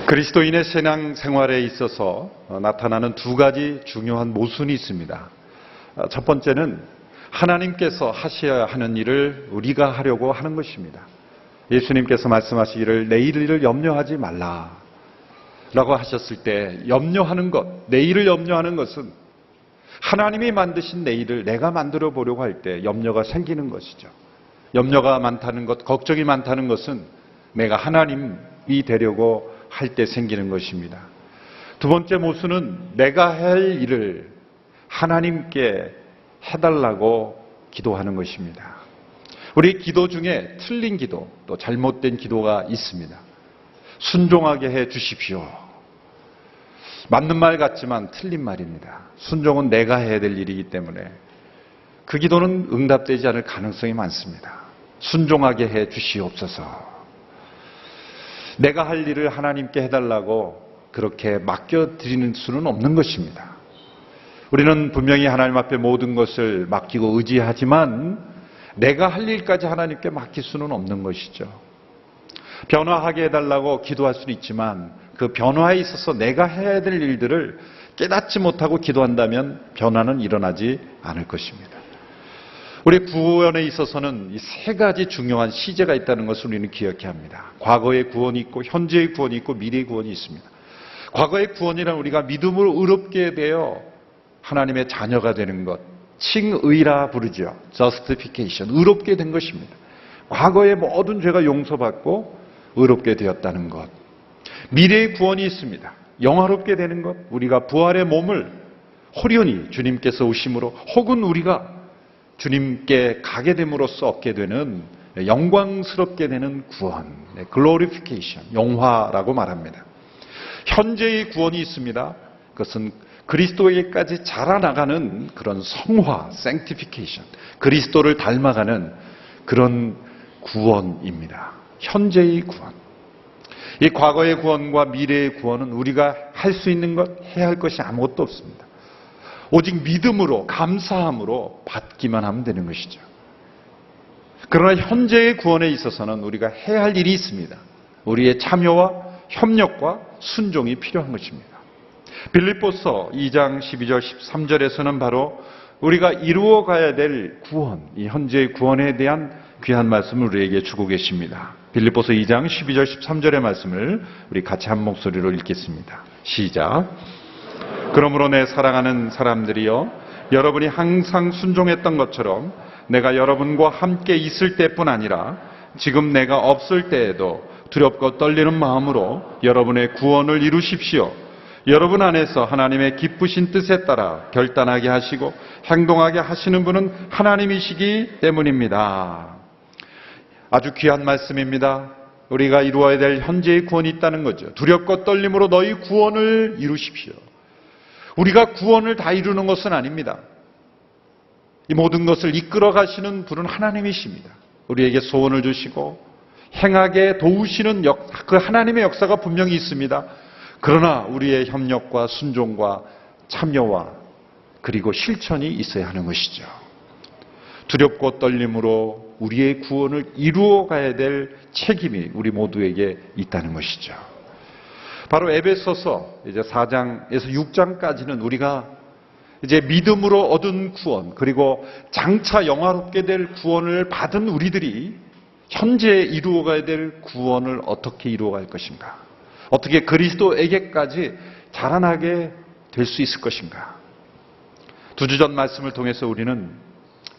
그리스도인의 신앙 생활에 있어서 나타나는 두 가지 중요한 모순이 있습니다. 첫 번째는 하나님께서 하셔야 하는 일을 우리가 하려고 하는 것입니다. 예수님께서 말씀하시기를 내일을 염려하지 말라 라고 하셨을 때 염려하는 것, 내일을 염려하는 것은 하나님이 만드신 내일을 내가 만들어 보려고 할 때 염려가 생기는 것이죠. 염려가 많다는 것, 걱정이 많다는 것은 내가 하나님이 되려고 할 때 생기는 것입니다. 두 번째 모순은 내가 할 일을 하나님께 해달라고 기도하는 것입니다. 우리 기도 중에 틀린 기도, 또 잘못된 기도가 있습니다. 순종하게 해 주십시오. 맞는 말 같지만 틀린 말입니다. 순종은 내가 해야 될 일이기 때문에 그 기도는 응답되지 않을 가능성이 많습니다. 순종하게 해 주시옵소서. 내가 할 일을 하나님께 해달라고 그렇게 맡겨드리는 수는 없는 것입니다. 우리는 분명히 하나님 앞에 모든 것을 맡기고 의지하지만 내가 할 일까지 하나님께 맡길 수는 없는 것이죠. 변화하게 해달라고 기도할 수는 있지만 그 변화에 있어서 내가 해야 될 일들을 깨닫지 못하고 기도한다면 변화는 일어나지 않을 것입니다. 우리 구원에 있어서는 이 세 가지 중요한 시제가 있다는 것을 우리는 기억해야 합니다. 과거의 구원이 있고 현재의 구원이 있고 미래의 구원이 있습니다. 과거의 구원이란 우리가 믿음으로 의롭게 되어 하나님의 자녀가 되는 것, 칭의라 부르죠. justification, 의롭게 된 것입니다. 과거의 모든 죄가 용서받고 의롭게 되었다는 것. 미래의 구원이 있습니다. 영화롭게 되는 것, 우리가 부활의 몸을 호련히 주님께서 오심으로 혹은 우리가 주님께 가게 됨으로써 얻게 되는 영광스럽게 되는 구원, glorification, 영화라고 말합니다. 현재의 구원이 있습니다. 그것은 그리스도에게까지 자라나가는 그런 성화, sanctification, 그리스도를 닮아가는 그런 구원입니다. 현재의 구원. 이 과거의 구원과 미래의 구원은 우리가 할 수 있는 것, 해야 할 것이 아무것도 없습니다. 오직 믿음으로, 감사함으로 받기만 하면 되는 것이죠. 그러나 현재의 구원에 있어서는 우리가 해야 할 일이 있습니다. 우리의 참여와 협력과 순종이 필요한 것입니다. 빌립보서 2장 12절 13절에서는 바로 우리가 이루어가야 될 구원, 이 현재의 구원에 대한 귀한 말씀을 우리에게 주고 계십니다. 빌립보서 2장 12절 13절의 말씀을 우리 같이 한 목소리로 읽겠습니다. 시작. 그러므로 내 사랑하는 사람들이여, 여러분이 항상 순종했던 것처럼 내가 여러분과 함께 있을 때뿐 아니라 지금 내가 없을 때에도 두렵고 떨리는 마음으로 여러분의 구원을 이루십시오. 여러분 안에서 하나님의 기쁘신 뜻에 따라 결단하게 하시고 행동하게 하시는 분은 하나님이시기 때문입니다. 아주 귀한 말씀입니다. 우리가 이루어야 될 현재의 구원이 있다는 거죠. 두렵고 떨림으로 너희 구원을 이루십시오. 우리가 구원을 다 이루는 것은 아닙니다. 이 모든 것을 이끌어 가시는 분은 하나님이십니다. 우리에게 소원을 주시고 행하게 도우시는 그 하나님의 역사가 분명히 있습니다. 그러나 우리의 협력과 순종과 참여와 그리고 실천이 있어야 하는 것이죠. 두렵고 떨림으로 우리의 구원을 이루어 가야 될 책임이 우리 모두에게 있다는 것이죠. 바로 에베소서 이제 4장에서 6장까지는 우리가 이제 믿음으로 얻은 구원, 그리고 장차 영화롭게 될 구원을 받은 우리들이 현재 이루어가야 될 구원을 어떻게 이루어갈 것인가? 어떻게 그리스도에게까지 자라나게 될 수 있을 것인가? 두 주 전 말씀을 통해서 우리는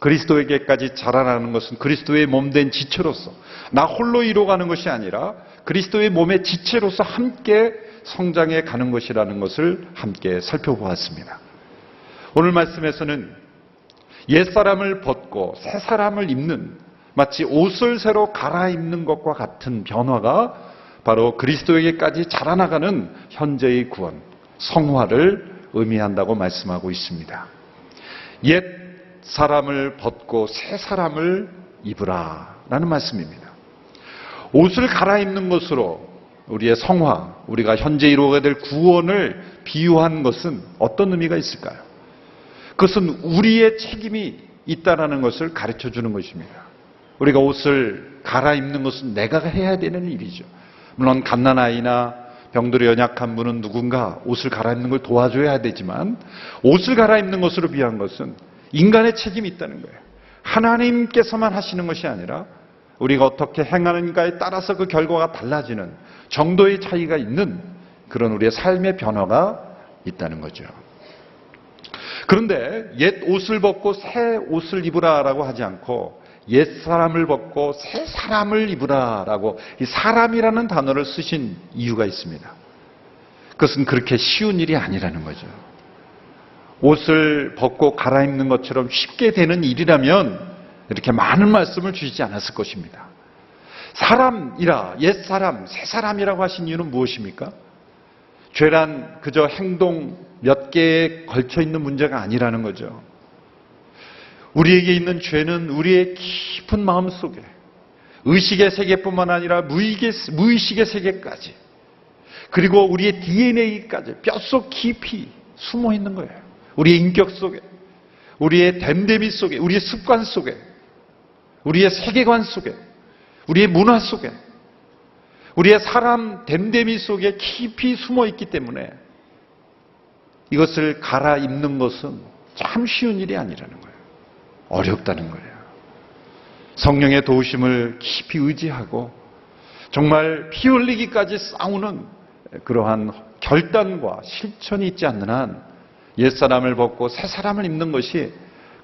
그리스도에게까지 자라나는 것은 그리스도의 몸된 지체로서 나 홀로 이루어가는 것이 아니라 그리스도의 몸의 지체로서 함께 성장해 가는 것이라는 것을 함께 살펴보았습니다. 오늘 말씀에서는 옛사람을 벗고 새 사람을 입는, 마치 옷을 새로 갈아입는 것과 같은 변화가 바로 그리스도에게까지 자라나가는 현재의 구원, 성화를 의미한다고 말씀하고 있습니다. 옛 사람을 벗고 새 사람을 입으라 라는 말씀입니다. 옷을 갈아입는 것으로 우리의 성화, 우리가 현재 이루어야 될 구원을 비유한 것은 어떤 의미가 있을까요? 그것은 우리의 책임이 있다는 것을 가르쳐 주는 것입니다. 우리가 옷을 갈아입는 것은 내가 해야 되는 일이죠. 물론 갓난아이나 병들어 연약한 분은 누군가 옷을 갈아입는 걸 도와줘야 되지만 옷을 갈아입는 것으로 비유한 것은 인간의 책임이 있다는 거예요. 하나님께서만 하시는 것이 아니라 우리가 어떻게 행하는가에 따라서 그 결과가 달라지는 정도의 차이가 있는 그런 우리의 삶의 변화가 있다는 거죠. 그런데 옛 옷을 벗고 새 옷을 입으라라고 하지 않고 옛 사람을 벗고 새 사람을 입으라라고 이 사람이라는 단어를 쓰신 이유가 있습니다. 그것은 그렇게 쉬운 일이 아니라는 거죠. 옷을 벗고 갈아입는 것처럼 쉽게 되는 일이라면 이렇게 많은 말씀을 주시지 않았을 것입니다. 사람이라, 옛사람, 새사람이라고 하신 이유는 무엇입니까? 죄란 그저 행동 몇 개에 걸쳐 있는 문제가 아니라는 거죠. 우리에게 있는 죄는 우리의 깊은 마음 속에 의식의 세계뿐만 아니라 무의식의 세계까지 그리고 우리의 DNA까지 뼛속 깊이 숨어 있는 거예요. 우리의 인격 속에, 우리의 됨됨이 속에, 우리의 습관 속에, 우리의 세계관 속에, 우리의 문화 속에, 우리의 사람 됨됨이 속에 깊이 숨어 있기 때문에 이것을 갈아입는 것은 참 쉬운 일이 아니라는 거예요. 어렵다는 거예요. 성령의 도우심을 깊이 의지하고 정말 피 흘리기까지 싸우는 그러한 결단과 실천이 있지 않는 한 옛사람을 벗고 새사람을 입는 것이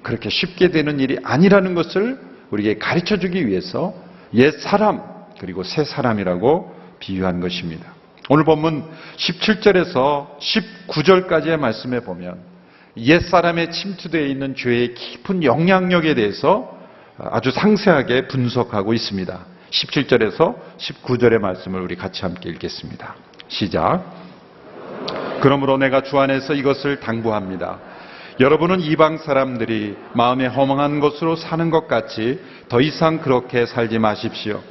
그렇게 쉽게 되는 일이 아니라는 것을 우리에게 가르쳐주기 위해서 옛사람 그리고 새사람이라고 비유한 것입니다. 오늘 본문 17절에서 19절까지의 말씀에 보면 옛사람에 침투되어 있는 죄의 깊은 영향력에 대해서 아주 상세하게 분석하고 있습니다. 17절에서 19절의 말씀을 우리 같이 함께 읽겠습니다. 시작. 그러므로 내가 주 안에서 이것을 당부합니다. 여러분은 이방 사람들이 마음에 허망한 것으로 사는 것 같이 더 이상 그렇게 살지 마십시오.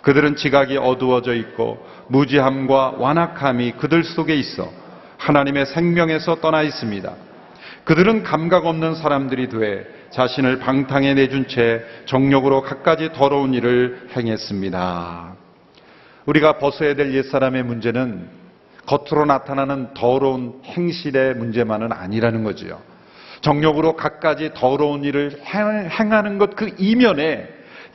그들은 지각이 어두워져 있고 무지함과 완악함이 그들 속에 있어 하나님의 생명에서 떠나 있습니다. 그들은 감각 없는 사람들이 돼 자신을 방탕에 내준 채 정욕으로 갖가지 더러운 일을 행했습니다. 우리가 벗어야 될 옛사람의 문제는 겉으로 나타나는 더러운 행실의 문제만은 아니라는 거지요. 정욕으로 갖가지 더러운 일을 행하는 것 그 이면에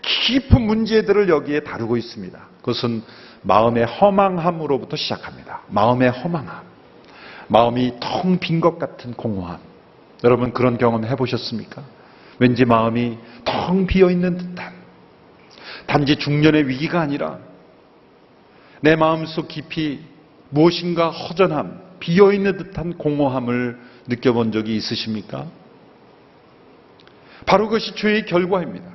깊은 문제들을 여기에 다루고 있습니다. 그것은 마음의 허망함으로부터 시작합니다. 마음의 허망함. 마음이 텅 빈 것 같은 공허함. 여러분 그런 경험 해보셨습니까? 왠지 마음이 텅 비어있는 듯한 단지 중년의 위기가 아니라 내 마음속 깊이 무엇인가 허전함, 비어있는 듯한 공허함을 느껴본 적이 있으십니까? 바로 그것이 죄의 결과입니다.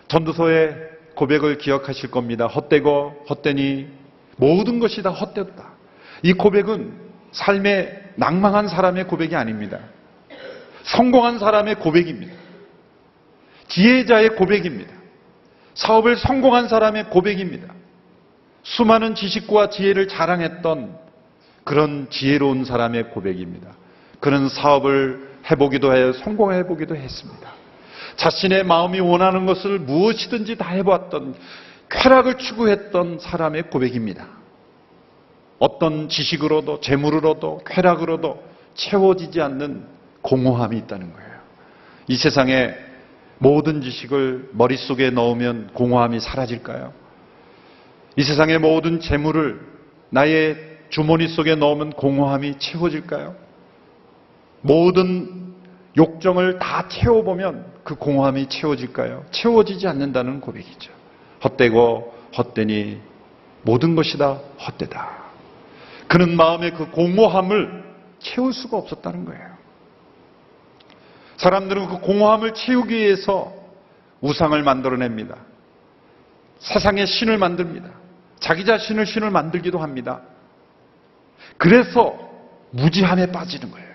전도서의 고백을 기억하실 겁니다. 헛되고 헛되니 모든 것이 다 헛되었다. 이 고백은 삶의 낭망한 사람의 고백이 아닙니다. 성공한 사람의 고백입니다. 지혜자의 고백입니다. 사업을 성공한 사람의 고백입니다. 수많은 지식과 지혜를 자랑했던 그런 지혜로운 사람의 고백입니다. 그는 사업을 해보기도 해 성공해보기도 했습니다. 자신의 마음이 원하는 것을 무엇이든지 다 해보았던 쾌락을 추구했던 사람의 고백입니다. 어떤 지식으로도 재물으로도 쾌락으로도 채워지지 않는 공허함이 있다는 거예요. 이 세상에 모든 지식을 머릿속에 넣으면 공허함이 사라질까요? 이 세상의 모든 재물을 나의 주머니 속에 넣으면 공허함이 채워질까요? 모든 욕정을 다 채워보면 그 공허함이 채워질까요? 채워지지 않는다는 고백이죠. 헛되고 헛되니 모든 것이 다 헛되다. 그는 마음의 그 공허함을 채울 수가 없었다는 거예요. 사람들은 그 공허함을 채우기 위해서 우상을 만들어냅니다. 세상의 신을 만듭니다. 자기 자신을 신을 만들기도 합니다. 그래서 무지함에 빠지는 거예요.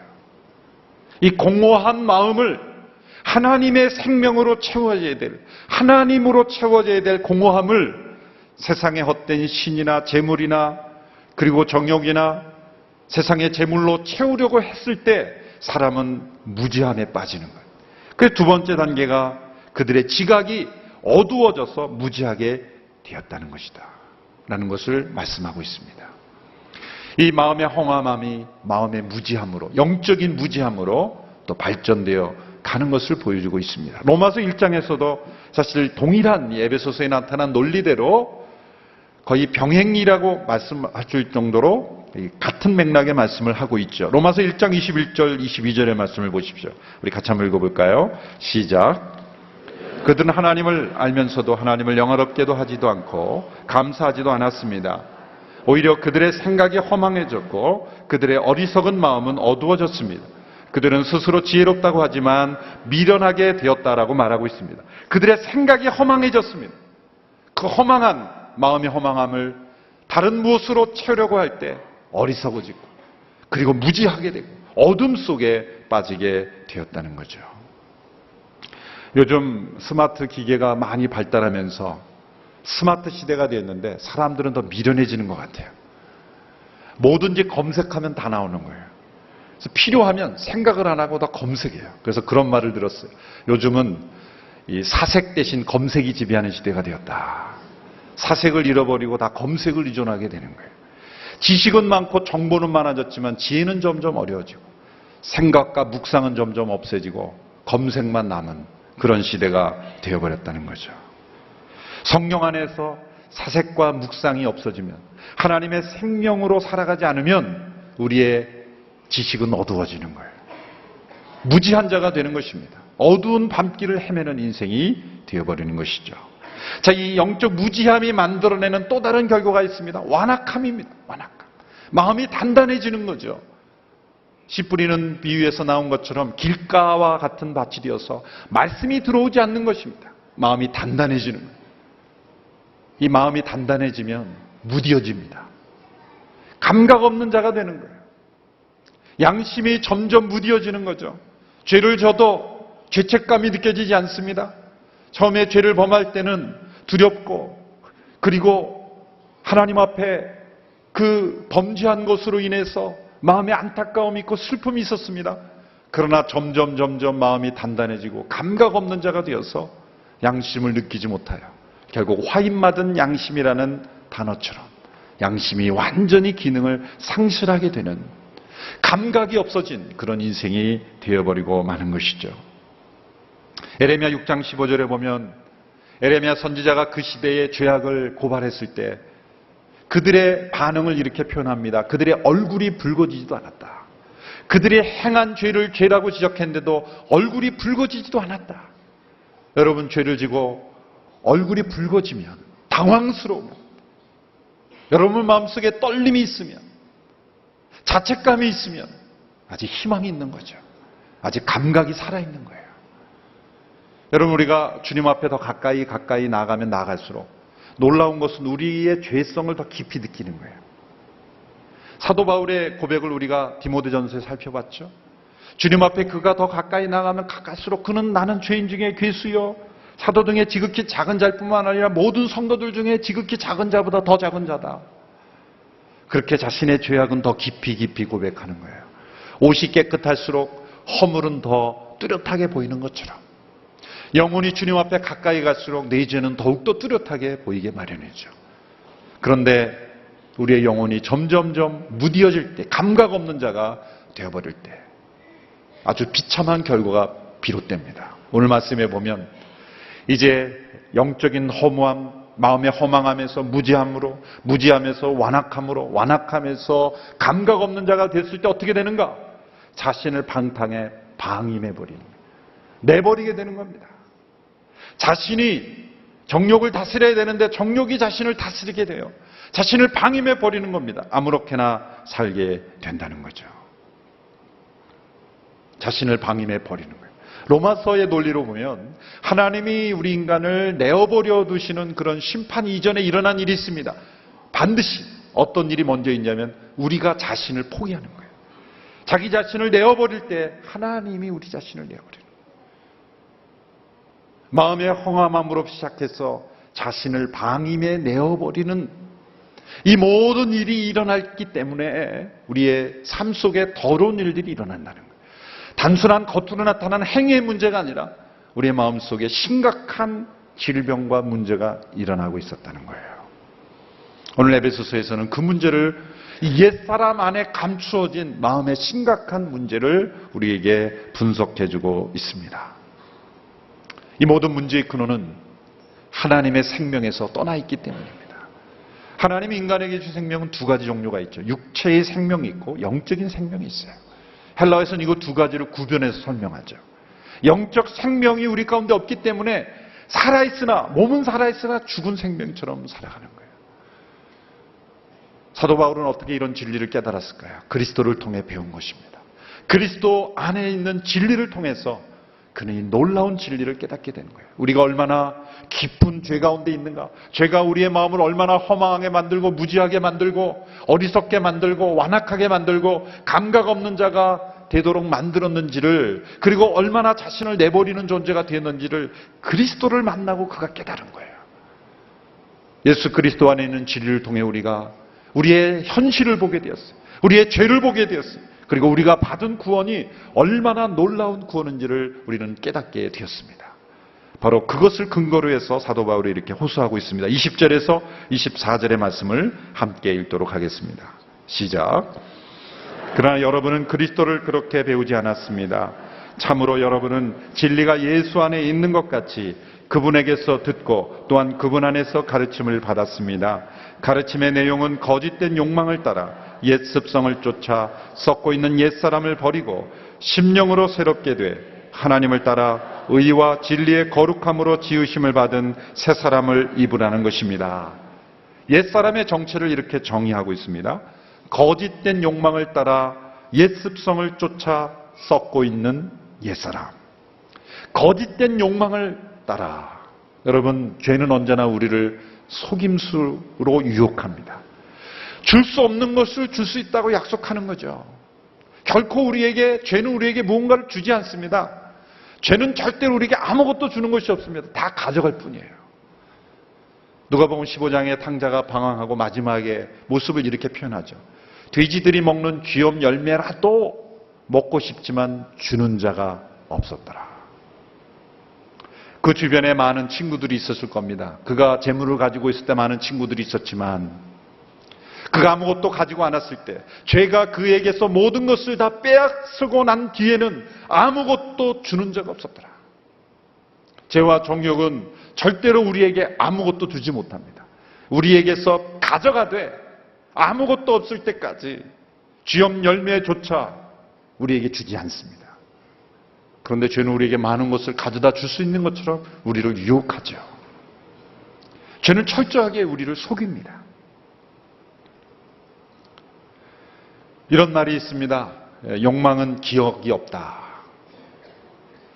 이 공허한 마음을 하나님의 생명으로 채워져야 될, 하나님으로 채워져야 될 공허함을 세상의 헛된 신이나 재물이나 그리고 정욕이나 세상의 재물로 채우려고 했을 때 사람은 무지함에 빠지는 거예요. 그 두 번째 단계가 그들의 지각이 어두워져서 무지하게 되었다는 것이다 라는 것을 말씀하고 있습니다. 이 마음의 허감함이 마음의 무지함으로, 영적인 무지함으로 또 발전되어 가는 것을 보여주고 있습니다. 로마서 1장에서도 사실 동일한 에베소서에 나타난 논리대로 거의 병행이라고 말씀할 정도로 같은 맥락의 말씀을 하고 있죠. 로마서 1장 21절, 22절의 말씀을 보십시오. 우리 같이 한번 읽어볼까요? 시작. 그들은 하나님을 알면서도 하나님을 영화롭게도 하지도 않고 감사하지도 않았습니다. 오히려 그들의 생각이 허망해졌고 그들의 어리석은 마음은 어두워졌습니다. 그들은 스스로 지혜롭다고 하지만 미련하게 되었다라고 말하고 있습니다. 그들의 생각이 허망해졌습니다. 그 허망한 마음의 허망함을 다른 무엇으로 채우려고 할 때 어리석어지고 그리고 무지하게 되고 어둠 속에 빠지게 되었다는 거죠. 요즘 스마트 기계가 많이 발달하면서 스마트 시대가 되었는데 사람들은 더 미련해지는 것 같아요. 뭐든지 검색하면 다 나오는 거예요. 그래서 필요하면 생각을 안 하고 다 검색해요. 그래서 그런 말을 들었어요. 요즘은 이 사색 대신 검색이 지배하는 시대가 되었다. 사색을 잃어버리고 다 검색을 의존하게 되는 거예요. 지식은 많고 정보는 많아졌지만 지혜는 점점 어려워지고 생각과 묵상은 점점 없어지고 검색만 남은 그런 시대가 되어버렸다는 거죠. 성령 안에서 사색과 묵상이 없어지면 하나님의 생명으로 살아가지 않으면 우리의 지식은 어두워지는 거예요. 무지한 자가 되는 것입니다. 어두운 밤길을 헤매는 인생이 되어버리는 것이죠. 자, 이 영적 무지함이 만들어내는 또 다른 결과가 있습니다. 완악함입니다. 완악함. 마음이 단단해지는 거죠. 씨 뿌리는 비유에서 나온 것처럼 길가와 같은 밭이 되어서 말씀이 들어오지 않는 것입니다. 마음이 단단해지는 거예요. 이 마음이 단단해지면 무뎌집니다. 감각 없는 자가 되는 거예요. 양심이 점점 무뎌지는 거죠. 죄를 져도 죄책감이 느껴지지 않습니다. 처음에 죄를 범할 때는 두렵고 그리고 하나님 앞에 그 범죄한 것으로 인해서 마음에 안타까움이 있고 슬픔이 있었습니다. 그러나 점점 마음이 단단해지고 감각 없는 자가 되어서 양심을 느끼지 못하여 결국 화인맞은 양심이라는 단어처럼 양심이 완전히 기능을 상실하게 되는 감각이 없어진 그런 인생이 되어버리고 마는 것이죠. 에레미야 6장 15절에 보면 에레미야 선지자가 그 시대의 죄악을 고발했을 때 그들의 반응을 이렇게 표현합니다. 그들의 얼굴이 붉어지지도 않았다. 그들이 행한 죄를 죄라고 지적했는데도 얼굴이 붉어지지도 않았다. 여러분, 죄를 지고 얼굴이 붉어지면, 당황스러우면, 여러분 마음속에 떨림이 있으면, 자책감이 있으면 아직 희망이 있는 거죠. 아직 감각이 살아있는 거예요. 여러분, 우리가 주님 앞에 더 가까이 나아가면 나아갈수록 놀라운 것은 우리의 죄성을 더 깊이 느끼는 거예요. 사도 바울의 고백을 우리가 디모데전서에 살펴봤죠. 주님 앞에 그가 더 가까이 나가면 가까이수록 그는 나는 죄인 중에 괴수요 사도 등의 지극히 작은 자뿐만 아니라 모든 성도들 중에 지극히 작은 자보다 더 작은 자다. 그렇게 자신의 죄악은 더 깊이 고백하는 거예요. 옷이 깨끗할수록 허물은 더 뚜렷하게 보이는 것처럼 영혼이 주님 앞에 가까이 갈수록 내 죄는 더욱더 뚜렷하게 보이게 마련이죠. 그런데 우리의 영혼이 점점 무뎌질 때, 감각 없는 자가 되어버릴 때 아주 비참한 결과가 비롯됩니다. 오늘 말씀에 보면 이제 영적인 허무함, 마음의 허망함에서 무지함으로, 무지함에서 완악함으로, 완악함에서 감각 없는 자가 됐을 때 어떻게 되는가? 자신을 방탕에 방임해버리는, 내버리게 되는 겁니다. 자신이 정욕을 다스려야 되는데 정욕이 자신을 다스리게 돼요. 자신을 방임해버리는 겁니다. 아무렇게나 살게 된다는 거죠. 자신을 방임해버리는 거예요. 로마서의 논리로 보면 하나님이 우리 인간을 내어버려 두시는 그런 심판 이전에 일어난 일이 있습니다. 반드시 어떤 일이 먼저 있냐면 우리가 자신을 포기하는 거예요. 자기 자신을 내어버릴 때 하나님이 우리 자신을 내어버려요. 마음의 허감함으로 시작해서 자신을 방임에 내어버리는 이 모든 일이 일어났기 때문에 우리의 삶 속에 더러운 일들이 일어난다는 거예요. 단순한 겉으로 나타나는 행위의 문제가 아니라 우리의 마음속에 심각한 질병과 문제가 일어나고 있었다는 거예요. 오늘 에베소서에서는 그 문제를 옛사람 안에 감추어진 마음의 심각한 문제를 우리에게 분석해주고 있습니다. 이 모든 문제의 근원은 하나님의 생명에서 떠나 있기 때문입니다. 하나님이 인간에게 주신 생명은 두 가지 종류가 있죠. 육체의 생명이 있고 영적인 생명이 있어요. 헬라어에서는 이거 두 가지를 구별해서 설명하죠. 영적 생명이 우리 가운데 없기 때문에 살아있으나, 몸은 살아있으나 죽은 생명처럼 살아가는 거예요. 사도 바울은 어떻게 이런 진리를 깨달았을까요? 그리스도를 통해 배운 것입니다. 그리스도 안에 있는 진리를 통해서 그는 이 놀라운 진리를 깨닫게 된 거예요. 우리가 얼마나 깊은 죄 가운데 있는가, 죄가 우리의 마음을 얼마나 허망하게 만들고 무지하게 만들고 어리석게 만들고 완악하게 만들고 감각 없는 자가 되도록 만들었는지를, 그리고 얼마나 자신을 내버리는 존재가 되었는지를 그리스도를 만나고 그가 깨달은 거예요. 예수 그리스도 안에 있는 진리를 통해 우리가 우리의 현실을 보게 되었어요. 우리의 죄를 보게 되었어요. 그리고 우리가 받은 구원이 얼마나 놀라운 구원인지를 우리는 깨닫게 되었습니다. 바로 그것을 근거로 해서 사도 바울이 이렇게 호소하고 있습니다. 20절에서 24절의 말씀을 함께 읽도록 하겠습니다. 시작. 그러나 여러분은 그리스도를 그렇게 배우지 않았습니다. 참으로 여러분은 진리가 예수 안에 있는 것 같이 그분에게서 듣고 또한 그분 안에서 가르침을 받았습니다. 가르침의 내용은 거짓된 욕망을 따라 옛 습성을 쫓아 썩고 있는 옛사람을 버리고 심령으로 새롭게 돼 하나님을 따라 의와 진리의 거룩함으로 지으심을 받은 새 사람을 입으라는 것입니다. 옛사람의 정체를 이렇게 정의하고 있습니다. 거짓된 욕망을 따라 옛 습성을 쫓아 썩고 있는 옛사람. 거짓된 욕망을 따라. 여러분, 죄는 언제나 우리를 속임수로 유혹합니다. 줄 수 없는 것을 줄 수 있다고 약속하는 거죠. 결코 죄는 우리에게 무언가를 주지 않습니다. 죄는 절대로 우리에게 아무것도 주는 것이 없습니다. 다 가져갈 뿐이에요. 누가복음 15장의 탕자가 방황하고 마지막에 모습을 이렇게 표현하죠. 돼지들이 먹는 귀염 열매라도 먹고 싶지만 주는 자가 없었더라. 그 주변에 많은 친구들이 있었을 겁니다. 그가 재물을 가지고 있을 때 많은 친구들이 있었지만 그가 아무것도 가지고 않았을 때, 죄가 그에게서 모든 것을 다 빼앗고 난 뒤에는 아무것도 주는 자가 없었더라. 죄와 정욕은 절대로 우리에게 아무것도 주지 못합니다. 우리에게서 가져가되 아무것도 없을 때까지 쥐염 열매조차 우리에게 주지 않습니다. 그런데 죄는 우리에게 많은 것을 가져다 줄 수 있는 것처럼 우리를 유혹하죠. 죄는 철저하게 우리를 속입니다. 이런 말이 있습니다. 욕망은 기억이 없다.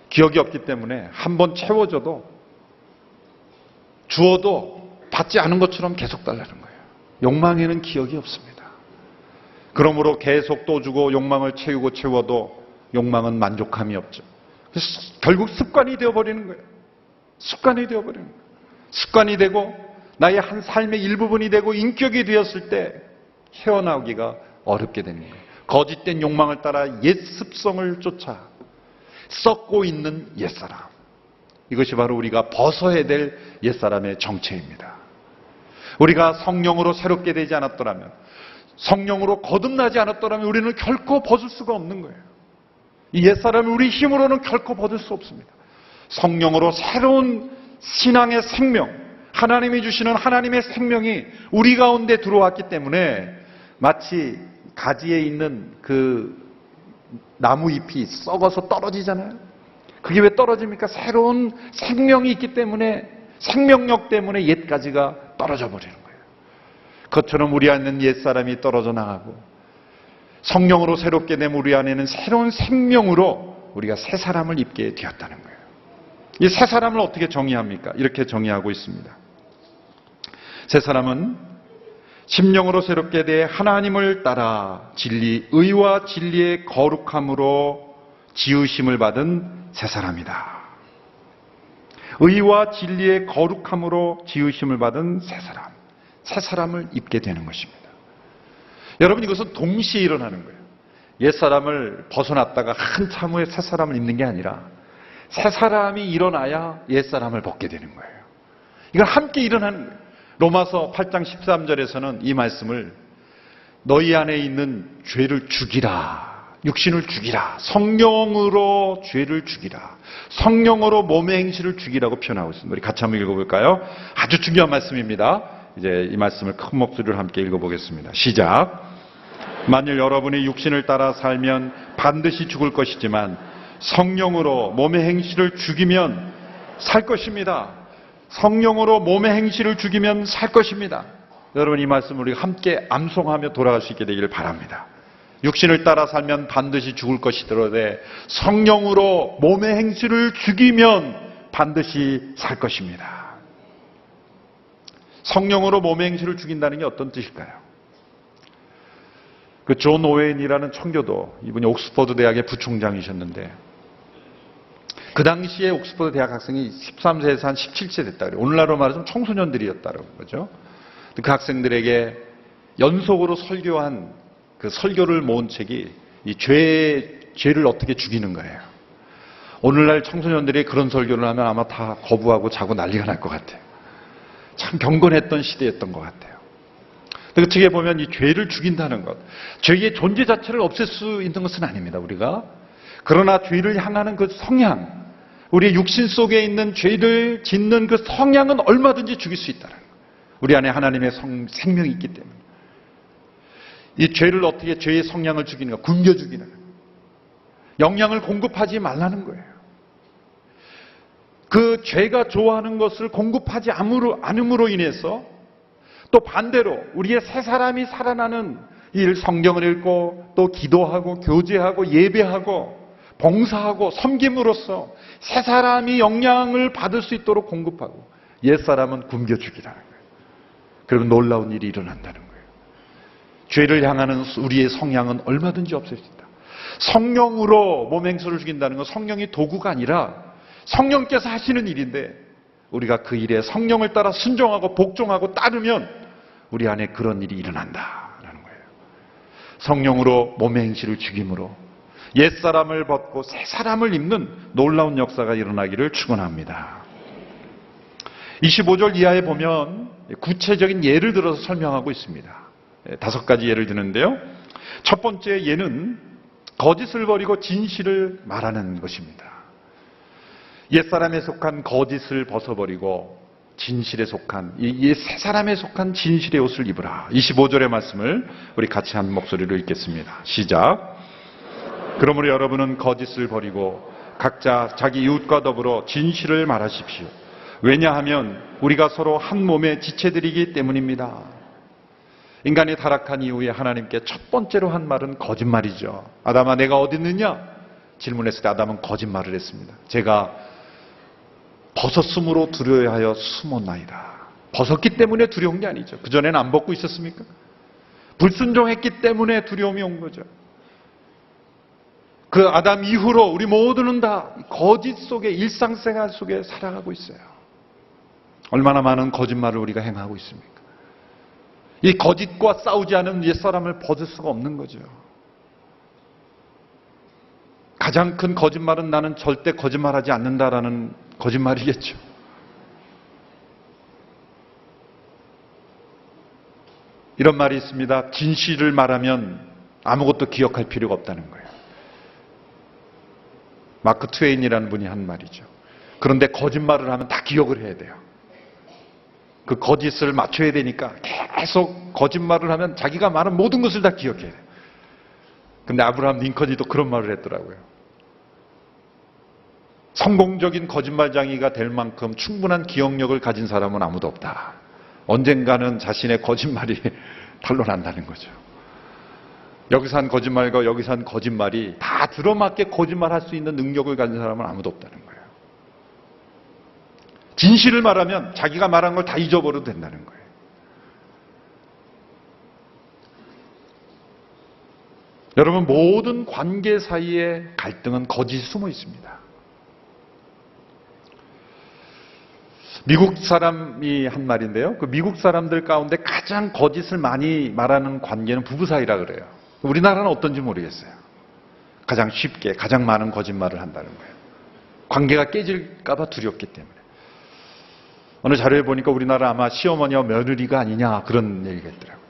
기억이 없기 때문에 한번 채워줘도 주어도 받지 않은 것처럼 계속 달라는 거예요. 욕망에는 기억이 없습니다. 그러므로 계속 또 주고 욕망을 채워도 욕망은 만족함이 없죠. 그래서 결국 습관이 되어버리는 거예요. 습관이 되어버리는 거예요. 습관이 되고 나의 한 삶의 일부분이 되고 인격이 되었을 때 헤어나오기가 어렵게 되는 거예요. 거짓된 욕망을 따라 옛 습성을 쫓아 썩고 있는 옛사람. 이것이 바로 우리가 벗어야 될 옛사람의 정체입니다. 우리가 성령으로 새롭게 되지 않았더라면, 성령으로 거듭나지 않았더라면 우리는 결코 벗을 수가 없는 거예요. 이 옛사람을 우리 힘으로는 결코 벗을 수 없습니다. 성령으로 새로운 신앙의 생명, 하나님이 주시는 하나님의 생명이 우리 가운데 들어왔기 때문에 마치 가지에 있는 그 나무 잎이 썩어서 떨어지잖아요. 그게 왜 떨어집니까? 새로운 생명이 있기 때문에, 생명력 때문에 옛 가지가 떨어져 버리는 거예요. 그것처럼 우리 안에 있는 옛사람이 떨어져 나가고 성령으로 새롭게 되면 우리 안에는 새로운 생명으로 우리가 새 사람을 입게 되었다는 거예요. 이 새 사람을 어떻게 정의합니까? 이렇게 정의하고 있습니다. 새 사람은 심령으로 새롭게 돼 하나님을 따라 의와 진리의 거룩함으로 지으심을 받은 새 사람이다. 의와 진리의 거룩함으로 지으심을 받은 새 사람을 입게 되는 것입니다. 여러분, 이것은 동시에 일어나는 거예요. 옛사람을 벗어났다가 한참 후에 새 사람을 입는 게 아니라 새 사람이 일어나야 옛사람을 벗게 되는 거예요. 이건 함께 일어나는 거예요. 로마서 8장 13절에서는 이 말씀을 너희 안에 있는 죄를 죽이라, 육신을 죽이라, 성령으로 죄를 죽이라, 성령으로 몸의 행실을 죽이라고 표현하고 있습니다. 우리 같이 한번 읽어볼까요? 아주 중요한 말씀입니다. 이제 이 말씀을 큰 목소리로 함께 읽어보겠습니다. 시작. 만일 여러분이 육신을 따라 살면 반드시 죽을 것이지만 성령으로 몸의 행실을 죽이면 살 것입니다. 성령으로 몸의 행실을 죽이면 살 것입니다. 여러분, 이 말씀을 우리가 함께 암송하며 돌아갈 수 있게 되기를 바랍니다. 육신을 따라 살면 반드시 죽을 것이더라도 성령으로 몸의 행실을 죽이면 반드시 살 것입니다. 성령으로 몸의 행실을 죽인다는 게 어떤 뜻일까요? 그 존 오웬이라는 청교도, 이분이 옥스퍼드 대학의 부총장이셨는데 그 당시에 옥스퍼드 대학 학생이 13세에서 한 17세 됐다 그래요. 오늘날로 말하자면 청소년들이었다는 거죠. 그 학생들에게 연속으로 설교한 그 설교를 모은 책이 이 죄를 어떻게 죽이는 거예요. 오늘날 청소년들이 그런 설교를 하면 아마 다 거부하고 자고 난리가 날 것 같아요. 참 경건했던 시대였던 것 같아요. 그 책에 보면 이 죄를 죽인다는 것, 죄의 존재 자체를 없앨 수 있는 것은 아닙니다, 우리가. 그러나 죄를 향하는 그 성향, 우리 육신 속에 있는 죄를 짓는 그 성향은 얼마든지 죽일 수 있다는 거예요. 우리 안에 하나님의 생명이 있기 때문에. 이 죄를 어떻게, 죄의 성향을 죽이는가? 굶겨 죽이는 거예요. 영양을 공급하지 말라는 거예요. 그 죄가 좋아하는 것을 공급하지 않음으로 인해서 또 반대로 우리의 새 사람이 살아나는 일, 성경을 읽고 또 기도하고 교제하고 예배하고 봉사하고 섬김으로써 새 사람이 영향을 받을 수 있도록 공급하고 옛 사람은 굶겨 죽이라는 거예요. 그러면 놀라운 일이 일어난다는 거예요. 죄를 향하는 우리의 성향은 얼마든지 없앨 수 있다. 성령으로 몸 행실을 죽인다는 건 성령이 도구가 아니라 성령께서 하시는 일인데 우리가 그 일에 성령을 따라 순종하고 복종하고 따르면 우리 안에 그런 일이 일어난다라는 거예요. 성령으로 몸의 행실을 죽임으로 옛사람을 벗고 새 사람을 입는 놀라운 역사가 일어나기를 축원합니다. 25절 이하에 보면 구체적인 예를 들어서 설명하고 있습니다. 5가지 예를 드는데요. 첫 번째 예는 거짓을 버리고 진실을 말하는 것입니다. 옛사람에 속한 거짓을 벗어버리고 진실에 속한, 이 새 사람에 속한 진실의 옷을 입으라. 25절의 말씀을 우리 같이 한 목소리로 읽겠습니다. 시작. 그러므로 여러분은 거짓을 버리고 각자 자기 이웃과 더불어 진실을 말하십시오. 왜냐하면 우리가 서로 한 몸의 지체들이기 때문입니다. 인간이 타락한 이후에 하나님께 첫 번째로 한 말은 거짓말이죠. 아담아, 내가 어디 있느냐? 질문했을 때 아담은 거짓말을 했습니다. 제가 벗었으므로 두려워하여 숨었나이다. 벗었기 때문에 두려운 게 아니죠. 그전에는 안 벗고 있었습니까? 불순종했기 때문에 두려움이 온 거죠. 그 아담 이후로 우리 모두는 다 거짓 속에, 일상생활 속에 살아가고 있어요. 얼마나 많은 거짓말을 우리가 행하고 있습니까? 이 거짓과 싸우지 않으면 옛사람을 벗을 수가 없는 거죠. 가장 큰 거짓말은 나는 절대 거짓말하지 않는다라는 거짓말이겠죠. 이런 말이 있습니다. 진실을 말하면 아무것도 기억할 필요가 없다는 거예요. 마크 트웨인이라는 분이 한 말이죠. 그런데 거짓말을 하면 다 기억을 해야 돼요. 그 거짓을 맞춰야 되니까 계속 거짓말을 하면 자기가 말한 모든 것을 다 기억해야 돼요. 근데 아브라함 링컨이 또 그런 말을 했더라고요. 성공적인 거짓말장이가 될 만큼 충분한 기억력을 가진 사람은 아무도 없다. 언젠가는 자신의 거짓말이 탄로난다는 거죠. 여기서 한 거짓말과 여기서 한 거짓말이 다 들어맞게 거짓말할 수 있는 능력을 가진 사람은 아무도 없다는 거예요. 진실을 말하면 자기가 말한 걸 다 잊어버려도 된다는 거예요. 여러분, 모든 관계 사이에 갈등은 거짓이 숨어 있습니다. 미국 사람이 한 말인데요. 그 미국 사람들 가운데 가장 거짓을 많이 말하는 관계는 부부 사이라 그래요. 우리나라는 어떤지 모르겠어요. 가장 쉽게, 가장 많은 거짓말을 한다는 거예요. 관계가 깨질까봐 두렵기 때문에. 어느 자료에 보니까 우리나라 아마 시어머니와 며느리가 아니냐 그런 얘기가 있더라고요.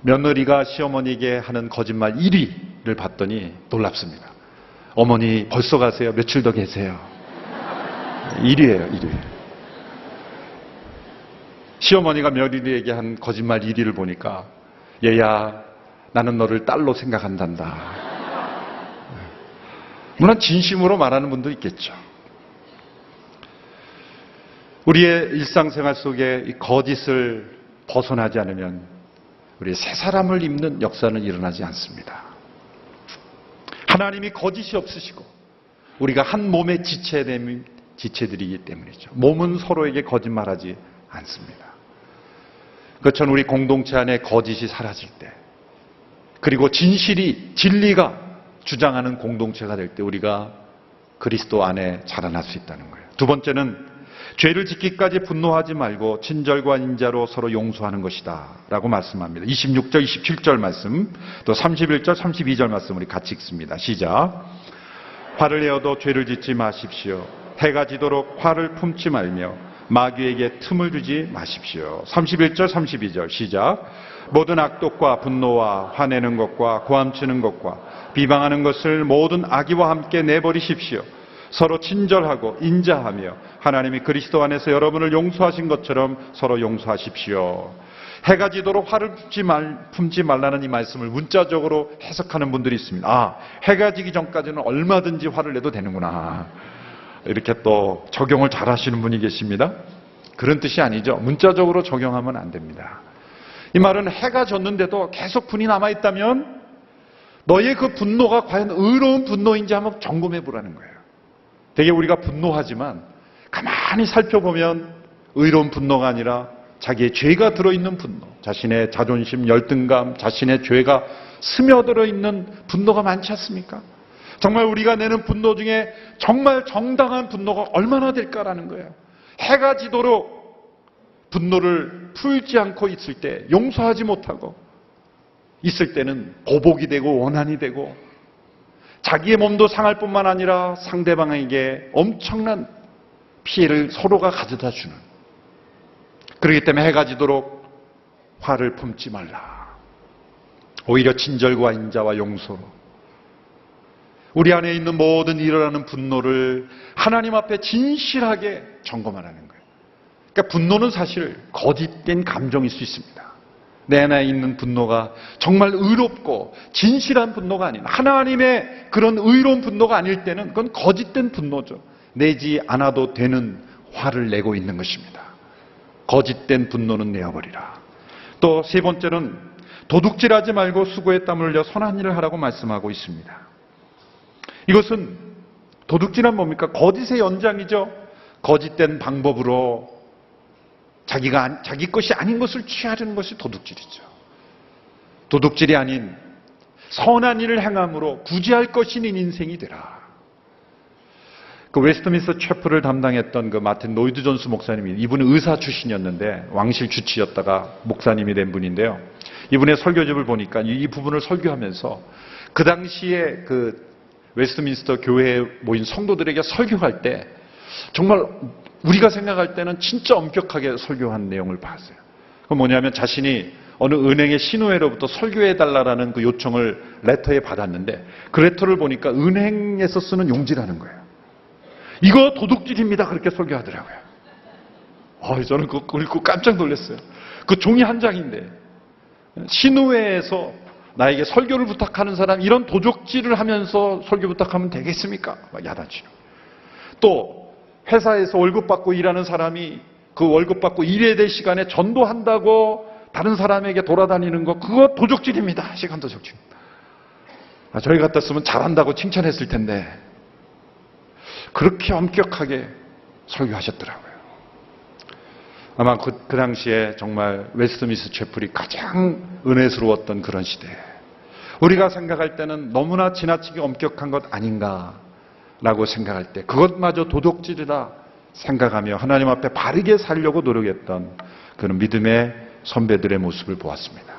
며느리가 시어머니에게 하는 거짓말 1위를 봤더니 놀랍습니다. 어머니 벌써 가세요? 며칠 더 계세요? 1위예요, 1위. 시어머니가 며느리에게 한 거짓말 1위를 보니까 얘야 나는 너를 딸로 생각한단다. 물론 진심으로 말하는 분도 있겠죠. 우리의 일상생활 속에 이 거짓을 벗어나지 않으면 우리 새 사람을 입는 역사는 일어나지 않습니다. 하나님이 거짓이 없으시고 우리가 한 몸의 지체들이기 때문이죠. 몸은 서로에게 거짓말하지 않습니다. 그처럼 우리 공동체 안에 거짓이 사라질 때, 그리고 진리가 주장하는 공동체가 될 때 우리가 그리스도 안에 자라날 수 있다는 거예요. 두 번째는 죄를 짓기까지 분노하지 말고 친절과 인자로 서로 용서하는 것이다 라고 말씀합니다. 26절, 27절 말씀, 또 31절, 32절 말씀 우리 같이 읽습니다. 시작. 화를 내어도 죄를 짓지 마십시오. 해가 지도록 화를 품지 말며 마귀에게 틈을 주지 마십시오. 31절, 32절 시작. 모든 악독과 분노와 화내는 것과 고함치는 것과 비방하는 것을 모든 악의와 함께 내버리십시오. 서로 친절하고 인자하며 하나님이 그리스도 안에서 여러분을 용서하신 것처럼 서로 용서하십시오. 해가 지도록 화를 품지 말라는 이 말씀을 문자적으로 해석하는 분들이 있습니다. 아, 해가 지기 전까지는 얼마든지 화를 내도 되는구나. 이렇게 또 적용을 잘 하시는 분이 계십니다. 그런 뜻이 아니죠. 문자적으로 적용하면 안 됩니다. 이 말은 해가 졌는데도 계속 분이 남아있다면 너의 그 분노가 과연 의로운 분노인지 한번 점검해 보라는 거예요. 되게 우리가 분노하지만 가만히 살펴보면 의로운 분노가 아니라 자기의 죄가 들어있는 분노, 자신의 자존심, 열등감, 자신의 죄가 스며들어 있는 분노가 많지 않습니까? 정말 우리가 내는 분노 중에 정말 정당한 분노가 얼마나 될까라는 거예요. 해가 지도록 분노를 풀지 않고 있을 때, 용서하지 못하고 있을 때는 보복이 되고 원한이 되고 자기의 몸도 상할 뿐만 아니라 상대방에게 엄청난 피해를 서로가 가져다 주는, 그렇기 때문에 해가 지도록 화를 품지 말라. 오히려 친절과 인자와 용서로 우리 안에 있는 모든 일어나는 분노를 하나님 앞에 진실하게 점검하라는 거예요. 그러니까 분노는 사실 거짓된 감정일 수 있습니다. 내 안에 있는 분노가 정말 의롭고 진실한 분노가 아닌 하나님의 그런 의로운 분노가 아닐 때는 그건 거짓된 분노죠. 내지 않아도 되는 화를 내고 있는 것입니다. 거짓된 분노는 내어버리라. 또 세 번째는 도둑질하지 말고 수고에 땀을 흘려 선한 일을 하라고 말씀하고 있습니다. 이것은 도둑질은 뭡니까? 거짓의 연장이죠. 거짓된 방법으로 자기 것이 아닌 것을 취하려는 것이 도둑질이죠. 도둑질이 아닌 선한 일을 행함으로 구제할 것인 인생이 되라. 그 웨스트민스터 채플을 담당했던 그 마틴 노이드 존스 목사님이, 이분은 의사 출신이었는데 왕실 주치였다가 목사님이 된 분인데요. 이분의 설교집을 보니까 이 부분을 설교하면서 그 당시에 그 웨스트민스터 교회에 모인 성도들에게 설교할 때 정말 우리가 생각할 때는 진짜 엄격하게 설교한 내용을 봤어요. 그건 뭐냐면 자신이 어느 은행의 신우회로부터 설교해달라는 그 요청을 레터에 받았는데 그 레터를 보니까 은행에서 쓰는 용지라는 거예요. 이거 도둑질입니다. 그렇게 설교하더라고요. 저는 그거 읽고 깜짝 놀랐어요. 그 종이 한 장인데 신우회에서 나에게 설교를 부탁하는 사람 이런 도둑질을 하면서 설교 부탁하면 되겠습니까? 야단치고. 또 회사에서 월급 받고 일하는 사람이 그 월급 받고 일해야 될 시간에 전도한다고 다른 사람에게 돌아다니는 거, 그거 도둑질입니다. 시간 도둑질입니다. 저희 같았으면 잘한다고 칭찬했을 텐데 그렇게 엄격하게 설교하셨더라고요. 아마 그 당시에 정말 웨스트민스터 채플이 가장 은혜스러웠던 그런 시대. 우리가 생각할 때는 너무나 지나치게 엄격한 것 아닌가라고 생각할 때 그것마저 도둑질이다 생각하며 하나님 앞에 바르게 살려고 노력했던 그런 믿음의 선배들의 모습을 보았습니다.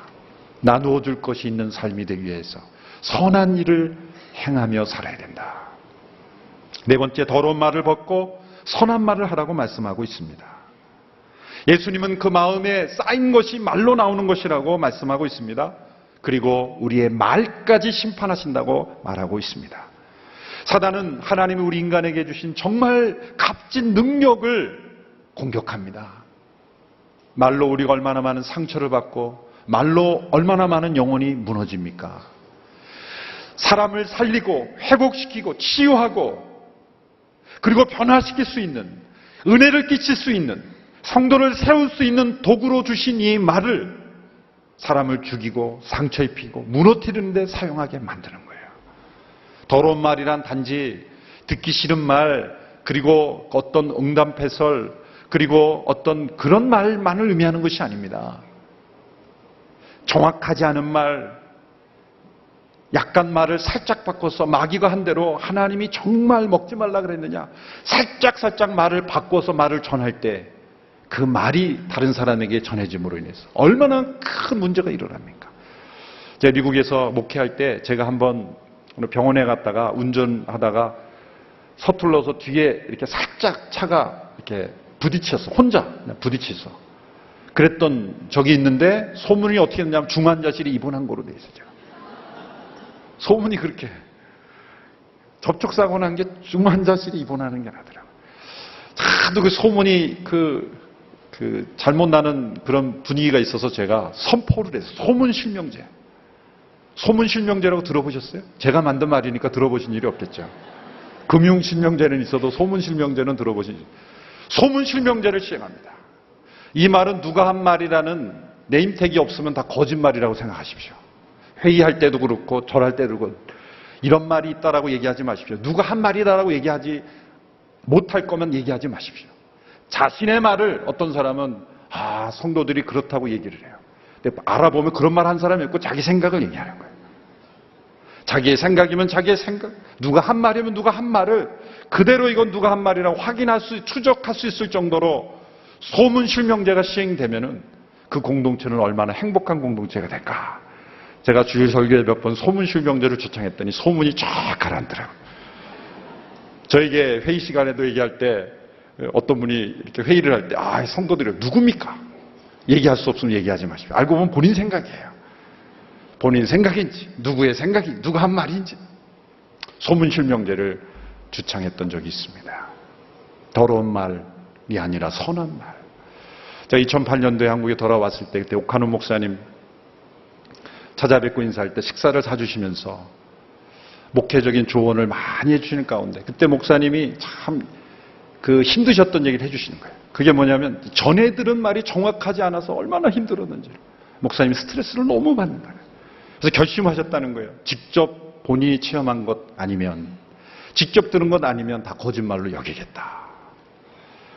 나누어 줄 것이 있는 삶이 되기 위해서 선한 일을 행하며 살아야 된다. 네 번째, 더러운 말을 벗고 선한 말을 하라고 말씀하고 있습니다. 예수님은 그 마음에 쌓인 것이 말로 나오는 것이라고 말씀하고 있습니다. 그리고 우리의 말까지 심판하신다고 말하고 있습니다. 사단은 하나님이 우리 인간에게 주신 정말 값진 능력을 공격합니다. 말로 우리가 얼마나 많은 상처를 받고 말로 얼마나 많은 영혼이 무너집니까? 사람을 살리고 회복시키고 치유하고 그리고 변화시킬 수 있는, 은혜를 끼칠 수 있는, 성도를 세울 수 있는 도구로 주신 이 말을 사람을 죽이고 상처 입히고 무너뜨리는 데 사용하게 만드는 거예요. 더러운 말이란 단지 듣기 싫은 말, 그리고 어떤 응답해설, 그리고 어떤 그런 말만을 의미하는 것이 아닙니다. 정확하지 않은 말, 약간 말을 살짝 바꿔서 마귀가 한 대로 하나님이 정말 먹지 말라 그랬느냐, 살짝 말을 바꿔서 말을 전할 때 그 말이 다른 사람에게 전해짐으로 인해서 얼마나 큰 문제가 일어납니까? 제가 미국에서 목회할 때 제가 한번 병원에 갔다가 운전하다가 서툴러서 뒤에 이렇게 살짝 차가 이렇게 부딪혔어. 혼자 부딪혔어. 그랬던 적이 있는데 소문이 어떻게 됐냐면 중환자실에 입원한 거로 돼 있어요. 소문이 그렇게 접촉사고 난 게 중환자실에 입원하는 게 나더라고요. 하도 그 소문이 잘못 나는 그런 분위기가 있어서 제가 선포를 했어요. 소문실명제. 소문실명제라고 들어보셨어요? 제가 만든 말이니까 들어보신 일이 없겠죠. 금융실명제는 있어도 소문실명제는 들어보신. 소문실명제를 시행합니다. 이 말은 누가 한 말이라는 네임택이 없으면 다 거짓말이라고 생각하십시오. 회의할 때도 그렇고 절할 때도 그렇고 이런 말이 있다라고 얘기하지 마십시오. 누가 한 말이다라고 얘기하지 못할 거면 얘기하지 마십시오. 자신의 말을 어떤 사람은 성도들이 그렇다고 얘기를 해요. 근데 알아보면 그런 말 한 사람이 없고 자기 생각을 얘기하는 거예요. 자기의 생각이면 자기의 생각, 누가 한 말이면 누가 한 말을 그대로 이건 누가 한 말이라고 추적할 수 있을 정도로 소문실명제가 시행되면은 그 공동체는 얼마나 행복한 공동체가 될까. 제가 주일 설교에 몇 번 소문실명제를 주창했더니 소문이 쫙 가라앉더라고요. 저에게 회의 시간에도 얘기할 때 어떤 분이 이렇게 회의를 할 때 성도들이 누굽니까? 얘기할 수 없으면 얘기하지 마십시오. 알고 보면 본인 생각이에요. 본인 생각인지 누구의 생각이 누가 한 말인지 소문실명제를 주창했던 적이 있습니다. 더러운 말이 아니라 선한 말. 제가 2008년도에 한국에 돌아왔을 때 그때 오카노 목사님 찾아뵙고 인사할 때 식사를 사주시면서 목회적인 조언을 많이 해주시는 가운데 그때 목사님이 참 힘드셨던 얘기를 해주시는 거예요. 그게 뭐냐면 전에 들은 말이 정확하지 않아서 얼마나 힘들었는지 목사님이 스트레스를 너무 받는 거예요. 그래서 결심하셨다는 거예요. 직접 본인이 체험한 것 아니면 직접 들은 것 아니면 다 거짓말로 여기겠다.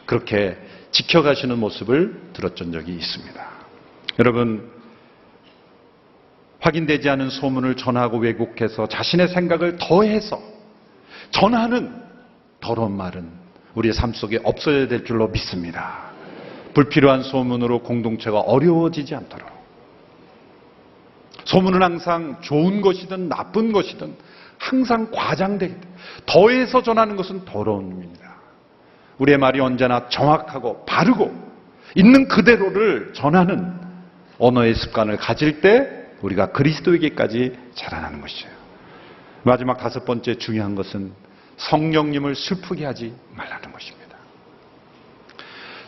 그렇게 지켜가시는 모습을 들었던 적이 있습니다. 여러분, 확인되지 않은 소문을 전하고 왜곡해서 자신의 생각을 더해서 전하는 더러운 말은 우리의 삶 속에 없어야 될 줄로 믿습니다. 불필요한 소문으로 공동체가 어려워지지 않도록. 소문은 항상 좋은 것이든 나쁜 것이든 항상 과장되기 때문에 더해서 전하는 것은 더러운 일입니다. 우리의 말이 언제나 정확하고 바르고 있는 그대로를 전하는 언어의 습관을 가질 때 우리가 그리스도에게까지 자라나는 것이에요. 마지막 5번째 중요한 것은 성령님을 슬프게 하지 말라는 것입니다.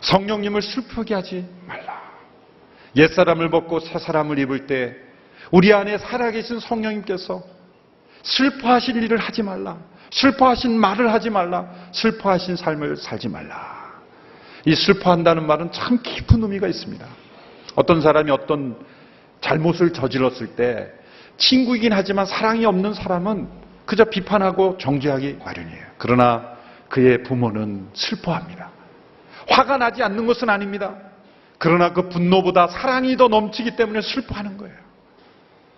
성령님을 슬프게 하지 말라. 옛사람을 벗고 새사람을 입을 때 우리 안에 살아계신 성령님께서 슬퍼하실 일을 하지 말라. 슬퍼하신 말을 하지 말라. 슬퍼하신 삶을 살지 말라. 이 슬퍼한다는 말은 참 깊은 의미가 있습니다. 어떤 사람이 어떤 잘못을 저질렀을 때 친구이긴 하지만 사랑이 없는 사람은 그저 비판하고 정죄하기 마련이에요. 그러나 그의 부모는 슬퍼합니다. 화가 나지 않는 것은 아닙니다. 그러나 그 분노보다 사랑이 더 넘치기 때문에 슬퍼하는 거예요.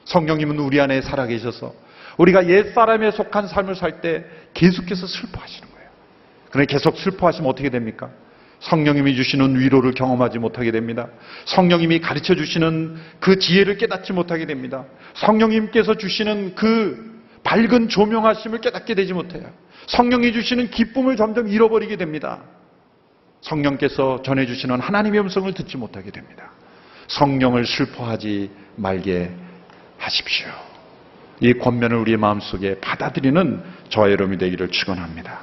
성령님은 우리 안에 살아계셔서 우리가 옛사람에 속한 삶을 살 때 계속해서 슬퍼하시는 거예요. 그런데 계속 슬퍼하시면 어떻게 됩니까? 성령님이 주시는 위로를 경험하지 못하게 됩니다. 성령님이 가르쳐 주시는 그 지혜를 깨닫지 못하게 됩니다. 성령님께서 주시는 그 밝은 조명하심을 깨닫게 되지 못해요. 성령이 주시는 기쁨을 점점 잃어버리게 됩니다. 성령께서 전해주시는 하나님의 음성을 듣지 못하게 됩니다. 성령을 슬퍼하지 말게 하십시오. 이 권면을 우리의 마음속에 받아들이는 저와 여러분이 되기를 축원합니다.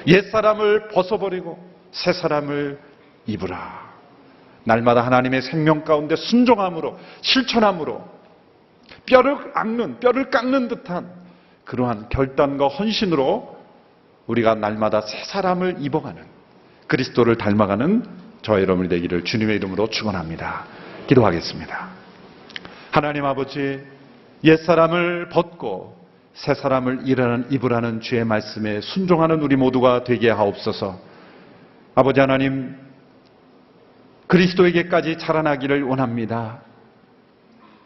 옛사람을 벗어버리고 새 사람을 입으라. 날마다 하나님의 생명 가운데 순종함으로 실천함으로 뼈를 깎는 듯한 그러한 결단과 헌신으로 우리가 날마다 새 사람을 입어가는 그리스도를 닮아가는 저와 여러분이 되기를 주님의 이름으로 축원합니다. 기도하겠습니다. 하나님 아버지, 옛사람을 벗고 새 사람을 입으라는 주의 말씀에 순종하는 우리 모두가 되게 하옵소서. 아버지 하나님, 그리스도에게까지 자라나기를 원합니다.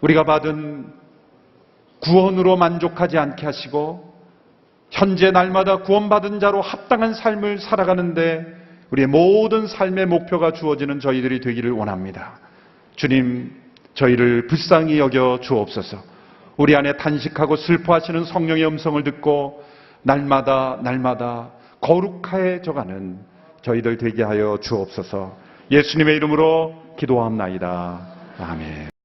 우리가 받은 구원으로 만족하지 않게 하시고 현재 날마다 구원받은 자로 합당한 삶을 살아가는데 우리의 모든 삶의 목표가 주어지는 저희들이 되기를 원합니다. 주님, 저희를 불쌍히 여겨 주옵소서. 우리 안에 탄식하고 슬퍼하시는 성령의 음성을 듣고 날마다 거룩해져가는 저희들 되게 하여 주옵소서. 예수님의 이름으로 기도합나이다. 아멘.